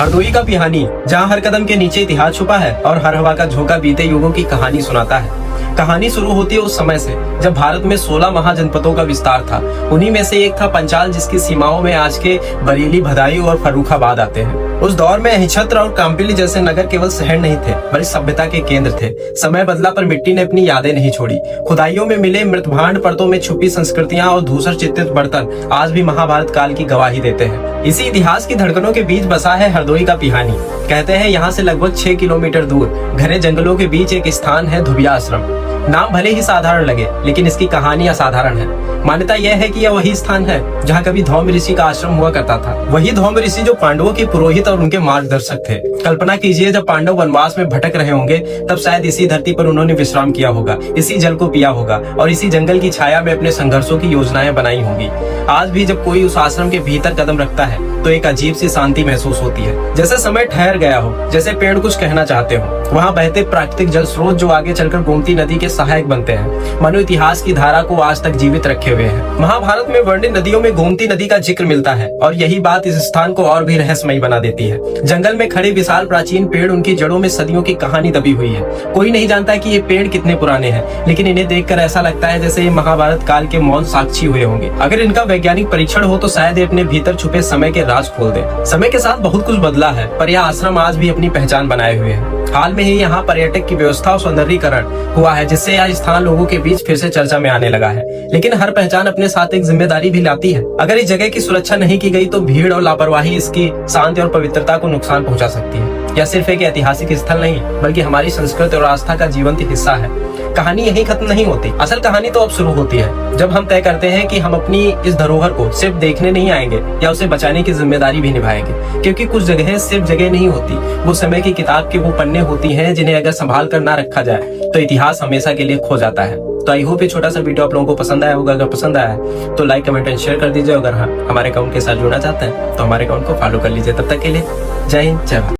हरदोई का पिहानी, जहाँ हर कदम के नीचे इतिहास छुपा है और हर हवा का झोंका बीते युगों की कहानी सुनाता है। कहानी शुरू होती है उस समय से जब भारत में 16 महाजनपदों का विस्तार था। उन्हीं में से एक था पंचाल, जिसकी सीमाओं में आज के बरेली, भदायूं और फर्रुखाबाद आते हैं। उस दौर में अहिछत्र और काम्पिली जैसे नगर केवल शहर नहीं थे, बल्कि सभ्यता के केंद्र थे। समय बदला पर मिट्टी ने अपनी यादें नहीं छोड़ी। खुदाइयों में मिले मृत भांड, परतों में छुपी संस्कृतियां और धूसर चित्रित बर्तन आज भी महाभारत काल की गवाही देते हैं। इसी इतिहास की धड़कनों के बीच बसा है हरदोई का पिहानी। कहते हैं यहाँ से लगभग 6 किलोमीटर दूर घने जंगलों के बीच एक स्थान है, धुबिया आश्रम। नाम भले ही साधारण लगे, लेकिन इसकी कहानी असाधारण है। मान्यता यह है कि यह वही स्थान है जहाँ कभी धौम ऋषि का आश्रम हुआ करता था। वही धौम ऋषि जो पांडवों के पुरोहित और उनके मार्गदर्शक थे। कल्पना कीजिए, जब पांडव वनवास में भटक रहे होंगे, तब शायद इसी धरती पर उन्होंने विश्राम किया होगा, इसी जल को पिया होगा और इसी जंगल की छाया में अपने संघर्षों की योजनाएं बनाई होंगी। आज भी जब कोई उस आश्रम के भीतर कदम रखता है तो एक अजीब सी शांति महसूस होती है, जैसे समय ठहर गया हो, जैसे पेड़ कुछ कहना चाहते हो। वहाँ बहते प्राकृतिक जल स्रोत जो आगे चलकर गोमती नदी के सहायक बनते हैं, मानो इतिहास की धारा को आज तक जीवित रखे हुए हैं। महाभारत में वर्णित नदियों में गोमती नदी का जिक्र मिलता है और यही बात इस स्थान को और भी रहस्यमयी बना देती है। जंगल में खड़े विशाल प्राचीन पेड़, उनकी जड़ों में सदियों की कहानी दबी हुई है। कोई नहीं जानता कि ये पेड़ कितने पुराने हैं, लेकिन इन्हें देखकर ऐसा लगता है जैसे ये महाभारत काल के मौन साक्षी हुए होंगे। अगर इनका वैज्ञानिक परीक्षण हो तो शायद ये अपने भीतर छुपे समय के राज खोल दे। समय के साथ बहुत कुछ बदला है, पर यह आश्रम आज भी अपनी पहचान बनाए हुए है। हाल में ही यहाँ पर्यटक की व्यवस्था और सौंदर्यीकरण हुआ है, जिससे यह स्थान लोगों के बीच फिर से चर्चा में आने लगा है। लेकिन हर पहचान अपने साथ एक जिम्मेदारी भी लाती है। अगर इस जगह की सुरक्षा नहीं की गई तो भीड़ और लापरवाही इसकी शांति और पवित्रता को नुकसान पहुंचा सकती है। यह सिर्फ एक ऐतिहासिक स्थल नहीं, बल्कि हमारी संस्कृति और आस्था का जीवंत हिस्सा है। कहानी यहीं खत्म नहीं होती। असल कहानी तो अब शुरू होती है, जब हम तय करते हैं कि हम अपनी इस धरोहर को सिर्फ देखने नहीं आएंगे या उसे बचाने की जिम्मेदारी भी निभाएंगे। क्योंकि कुछ जगह सिर्फ जगह नहीं होती, वो समय की किताब के वो पन्ने होती हैं जिन्हें अगर संभाल कर ना रखा जाए तो इतिहास हमेशा के लिए खो जाता है। तो आई होप ये छोटा सा वीडियो आप लोगों को पसंद आया होगा। अगर पसंद आया है तो लाइक, कमेंट एंड शेयर कर दीजिए। अगर हाँ, हमारे अकाउंट के साथ जुड़ना चाहते हैं तो हमारे अकाउंट को फॉलो कर लीजिए। तब तक के लिए जय हिंद, जय भारत।